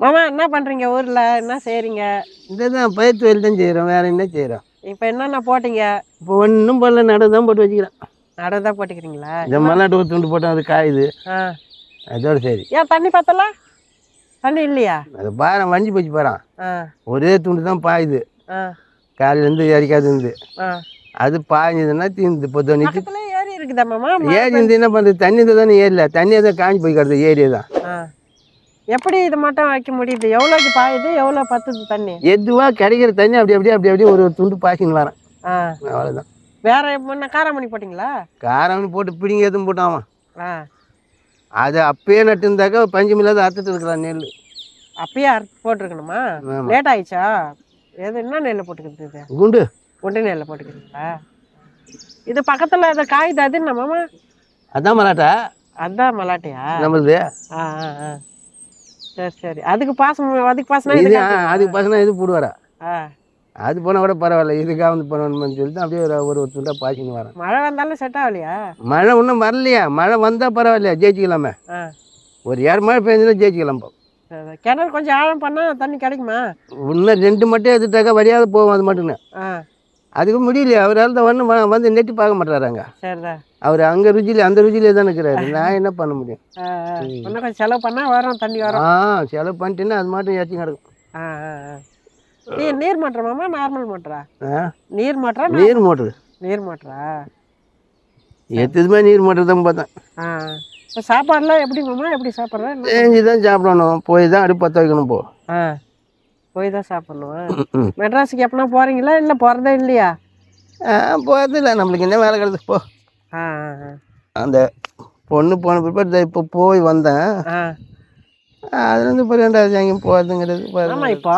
மாமா என்ன பண்றீங்க ஊர்ல? என்ன செய்றீங்க? இதுதான் பயிர் தொழில் தான் செய்கிறோம், வேற என்ன செய்கிறோம்? இப்ப என்னென்ன போட்டீங்க? இப்போ ஒன்றும் பண்ணல, நடவு தான் போட்டு வச்சுக்கிறேன். நடவு தான் போட்டுக்கிறீங்களா? இந்த மல்லாட்டு ஒரு துண்டு போட்டால் அது காயுது, ஆ. அதோட சரி. ஏன் தண்ணி பத்தல? தண்ணி இல்லையா? அது பாரு வஞ்சி போச்சு பாறான், ஆ. ஒரே துண்டு தான் பாயுது. ஆ. காலையிலேருந்து இறக்காது இருந்து ஆ. அது பாய்ஞ்சதுன்னா தீர்ந்து இப்போ தண்ணிச்சு. பக்கத்துல ஏரி இருக்குதா மாமா? ஏரி இருந்து என்ன பண்ணுறது? தண்ணி தானே ஏரியில் தண்ணி தான் காஞ்சி போய் கிடது ஏரியா தான். ஆ. எப்படி இது மட்டும் வைக்க முடியுது? எவ்வளோக்கு பாயுது? எவ்வளோ பத்துது தண்ணி? எதுவாக கிடைக்கிற தண்ணி அப்படி ஒரு துண்டு பாய்ச்சின்னு வரேன். ஆ. அவ்வளோதான். வேற முன்ன காராமணி போட்டிங்களா? காரம் போட்டு பிடிங்க எதுவும் போட்டான். ஆ. அது அப்பயே நட்டு இருந்தாக்கா பஞ்சம் இல்லாத அறுத்துட்டு இருக்கிறான் நெல். அப்பயே அறுத்து போட்டிருக்கணுமா? லேட் ஆயிடுச்சா? எது என்ன நெல் போட்டுக்கிறது? குண்டு குண்டு நெல்லை போட்டுக்கிறீங்களா? இது பக்கத்துல அதை காயுது, அது என்ன மாமா? அதான் மலாட்டா அதான் மலாட்டையா? நம்மளுது. ஆ. ஆ. ஆ. சரி சரி. அதுக்கு பாசம், அதுக்கு பாசனா இது அதுக்கு பசங்க இது போடுவாரா? ஆ. அது போனால் கூட பரவாயில்ல, இதுக்காக வந்து பண்ணணும்னு சொல்லிட்டு அப்படியே ஒரு துண்டாக பாய்ச்சின்னு வரேன். மழை வந்தாலும் செட் ஆகலையா? மழை இன்னும் வரலையா? மழை வந்தால் பரவாயில்லையா, ஜெயிச்சிக்கலாமே. ஆ. ஒரு 2 மழை பெஞ்சுன்னா ஜெயிச்சிக்கலாம். சரி. கிணறு கொஞ்சம் ஆழம் பண்ணால் தண்ணி கிடைக்குமா? இன்னும் 2 மட்டும் எடுத்துட்டாக்கா வழியாவது போவோம், அது மட்டும்னு. ஆ. அதுக்கு முடியலையா? அவரால் தான் வந்து நெட்டி பார்க்க மாட்டாராங்க. சரிதான். அவர் அங்கே ருச்சியில் அந்த ருச்சியிலே தான் இருக்கிறாரு. நான் என்ன பண்ண முடியும்? இன்னும் கொஞ்சம் செலவு பண்ணால் வரும், தண்ணி வரும். செலவு பண்ணிட்டுன்னா அது மட்டும் ஏற்றி கிடக்கும். ஆ. ஆ. ஆ. நீர் மோட்டராமா? நார்மல் மோட்டரா? நீர் மோட்டரா? நீர் மோட்டரு. நீர் மோட்டரா? எத்துதுமே நீர் மோட்டர் தான் பார்த்தேன். ஆ. இப்போ சாப்பாடுலாம் எப்படி மாமா? எப்படி சாப்பிட்றேன்? செஞ்சு தான் சாப்பிடணும், போய் தான் அடுப்பு பற்ற வைக்கணும். ஆ. போய் தான் சாப்பிடணும். மெட்ராஸுக்கு எப்பனா போகிறீங்களா, இல்லை போகிறதே இல்லையா? போகிறது இல்லை, நம்மளுக்கு என்ன வேலை கிடக்குது போ. ஆ. அந்த பொண்ணு போன பிற்பாடு இப்போ போய் வந்தேன். அதுலேருந்து இப்போ 2வது எங்கேயும் போகிறதுங்கிறது. ஆமாம். இப்போ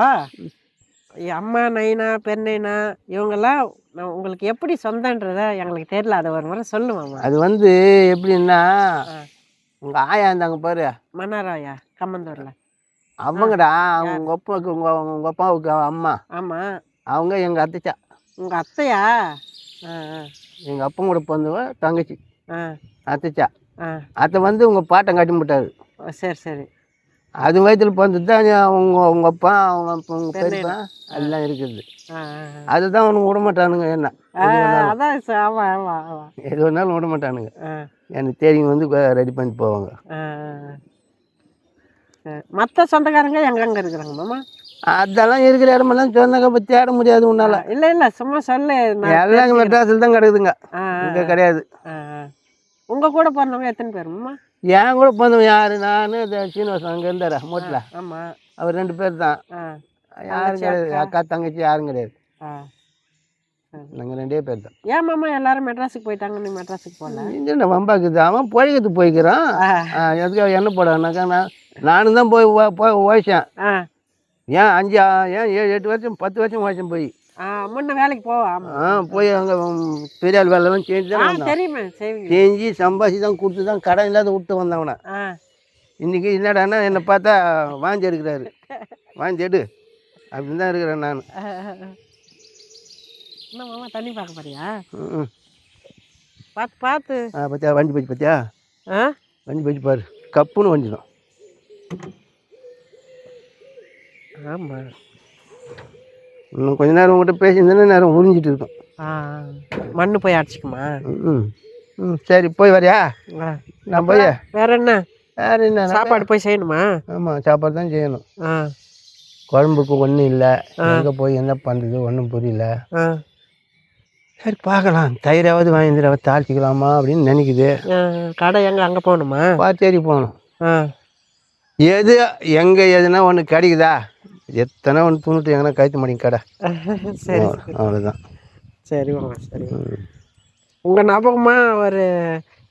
அம்மா நைனா பெண்ணா இவங்கெல்லாம் உங்களுக்கு எப்படி சொந்தன்றத எங்களுக்கு தெரியல. அதை ஒரு முறை சொல்லுவாமா? அது வந்து எப்படின்னா, உங்கள் ஆயா இருந்தாங்க பாரு, மன்னாராயா கம்மந்தூரில். அவங்கடா உங்கள் அப்பாவுக்கு உங்கள் அப்பாவுக்கு அம்மா. ஆமாம். அவங்க எங்கள் அத்தைச்சா. உங்கள் அத்தையா? எங்கள் அப்பா கூட பிறந்தவ தங்கச்சி. அத்தைச்சா. அத்தை வந்து உங்கள் பாட்டன் கட்டி விட்டாரு. சரி சரி. அது வயதில் பிறந்தது தான் உங்கள் அப்பா, உங்கள் பெரியப்பா எல்லாம் இருக்குது. அதுதான் அவனுக்கு விட மாட்டானுங்க. என்ன எது வேணாலும் விட மாட்டானுங்க. எனக்கு தேடிங்க வந்து ரெடி பண்ணி போவாங்க. மற்ற சொந்தக்காரங்க எங்கெங்க இருக்கிறாங்க மாமா? அதெல்லாம் இருக்கிற இடமெல்லாம் சொன்னாங்க, இப்போ தேட முடியாது உன்னால. இல்லை இல்லை, சும்மா சொல்லு. எல்லாம் மெட்ராஸில் தான் கிடக்குதுங்க, இங்கே கிடையாது. உங்கள் கூட பிறந்தவங்க எத்தனை பேர் மாமா? என் கூட பிறந்தவங்க யாரு? நான் சீனிவாசன் அங்கே இருந்தாரா மோட்டில். ஆமாம். அவர் 2 பேர் தான். யாரும் கிடையாது, அக்கா தங்கச்சி யாரும் கிடையாது. நாங்கள் 2 பேர் தான். ஏன் மாமா எல்லாரும் மெட்ராஸுக்கு போயிட்டாங்க, நீ மெட்ராஸுக்கு போகல? என்ன வம்பாக்குது, அவன் பொழைக்கிறதுக்கு போய்க்கிறான். எதுக்காக என்ன போடானாக்கா, நானும் தான் போய் ஓய்ச்சேன். ஏன் 7 8 வருஷம் 10 வருஷம் ஓய்ச்சேன் போய். முன்ன வேலைக்கு போய் அங்கே பெரிய ஆள் வேலைலாம் செஞ்சு தான் தெரியுமே, செஞ்சு சம்பாதிச்சு தான் கொடுத்து தான் கடன் இல்லாத விட்டு வந்தவனை. இன்னைக்கு என்னடான்னா என்னை பார்த்தா வாஞ்சி எடுக்கிறாரு. வாஞ்சி எடு அப்படின்னு தான் இருக்கிறேன் நான். என்ன மாமா தண்ணி பார்க்க போறியா? பார்த்து பார்த்து. பார்த்தியா வண்டி போச்சு? பார்த்தியா வண்டி போச்சு பாரு, கப்புன்னு வண்டிடும். ஆமாம். இன்னும் கொஞ்ச நேரம் உங்கள்கிட்ட பேசியிருந்தேன்னா நேரம் உறிஞ்சிட்டு இருக்கும். மண்ணு போய் அடிச்சிக்குமா? சரி போய் வரியா? நான் போய் வேற என்ன? வேறு என்ன சாப்பாடு போய் செய்யணுமா? ஆமாம், சாப்பாடு தான் செய்யணும். குழம்புக்கு ஒன்றும் இல்லை, எங்கே போய் என்ன பண்ணுறது ஒன்றும் புரியல. சரி பார்க்கலாம், தயிராவது வாங்கிட்டு தாளிச்சிக்கலாமா அப்படின்னு நினைக்குது. கடை எங்கே? அங்கே போகணுமா? பாத்தேரி போகணும். எது எங்கே எதுனா ஒன்று கிடைக்குதா? எத்தனை ஒன்று துணுட்டு எங்கன்னா கழித்து மாட்டேங்க கடை. சரி, அவ்வளோதான். சரி மாமா, சரி. உங்கள் ஞாபகமா ஒரு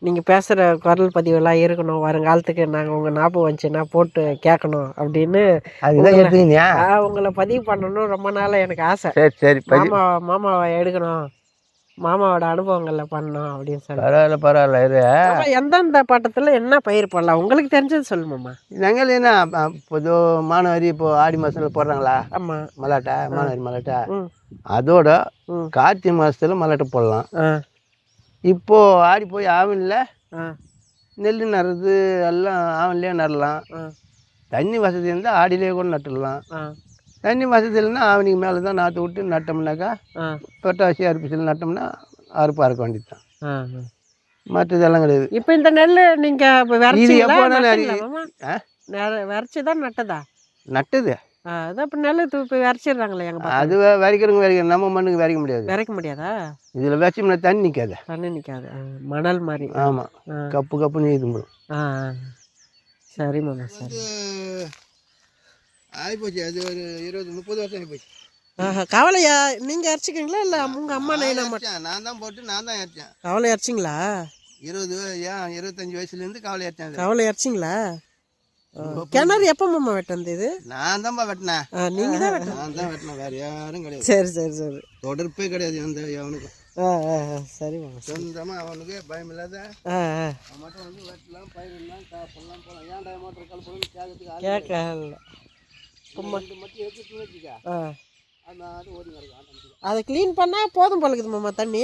நீங்கள் பேசுகிற குரல் பதிவெல்லாம் இருக்கணும், வருங்காலத்துக்கு நாங்கள் உங்கள் ஞாபகம் வந்துச்சுன்னா போட்டு கேட்கணும் அப்படின்னு. அதுதான் எடுத்துக்கினியா? உங்களை பதிவு பண்ணணும் ரொம்ப நாள் எனக்கு ஆசை. சரி சரி. மாமாவை எடுக்கணும், மாமாவோட அனுபவங்களில் பண்ணணும் அப்படின்னு சொல்லி. பரவாயில்ல இது. எந்தெந்த பாட்டத்தில் என்ன பயிர் போடலாம் உங்களுக்கு தெரிஞ்சது சொல்லுமாம்மா? நாங்கள் என்ன இப்போ மானவரி இப்போ ஆடி மாதத்தில் போடுறாங்களா? ஆமாம். மல்லாட்டை, மானவரி மல்லாட்டை. அதோட கார்த்திகை மாதத்தில் மல்லாட்டை போடலாம். இப்போது ஆடி போய் ஆவணில் நெல் நடுறது எல்லாம் ஆவணிலே நடலாம். தண்ணி வசதி இருந்தால் ஆடியிலே கூட நட்டுடலாம். தண்ணி வசதி இல்லைன்னா அவனுக்கு மேலே தான் நாற்று விட்டு நட்டோம்னாக்கா பொட்டாசி அரிப்பிச்சில் நட்டோம்னா அறுப்பு அறுக்க வேண்டியது தான். மற்றதெல்லாம் கிடையாது. இப்போ இந்த நெல் நீங்கள் இது எப்போ விரைச்சி தான் நட்டதா? நட்டது அதான் இப்போ நெல் இப்போ விரைச்சிடுறாங்களே எங்கள் அது விரைக்கிறவங்க நம்ம மண்ணுக்கு விரைக்க முடியாது. விரைக்க முடியாதா? இதில் வச்சோம்னா தண்ணி நிற்காது. தண்ணி நிற்காது, மணல் மாதிரி. ஆமாம், கப்பு நீர் போடும். சரி மாமா, சரி. ஆகிப்போச்சு, அது ஒரு 20-30 வருஷம் ஆகிப்போச்சு. கவலையா நீங்கள் அரைச்சிக்கிங்களா இல்லை உங்கள் அம்மா நைனா மட்டும்? நான் தான் போட்டு நான் தான் இறச்சேன். கவலை அரைச்சிங்களா? 25 வயசுலேருந்து கவலை இறச்சேன். கவலை அரைச்சிங்களா? கிணறு எப்போ மாமா வெட்டினது? இது நான் தான்ப்பா வெட்டினேன். நீங்கள் தான் வெட்டினேன்? நான் தான் வெட்டினேன், வேறு யாரும் கிடையாது. சரி சரி சரி. தொடர்பே கிடையாது அந்த அவனுக்கும். சரி மாமா. சொந்தமாக அவனுக்கு பயம் இல்லாத மட்டும் வந்து வெட்டலாம், பயிரெல்லாம் காப்பெல்லாம் போகலாம். ஏன்டா மோட்டர் கால் போகணும் கேட்கறதுக்கு கேட்கல. மட்டும் எடுத்துட்டு வச்சுக்க, அது ஓடி அதை க்ளீன் பண்ணால் போதும் பழகுது மாமா தண்ணி.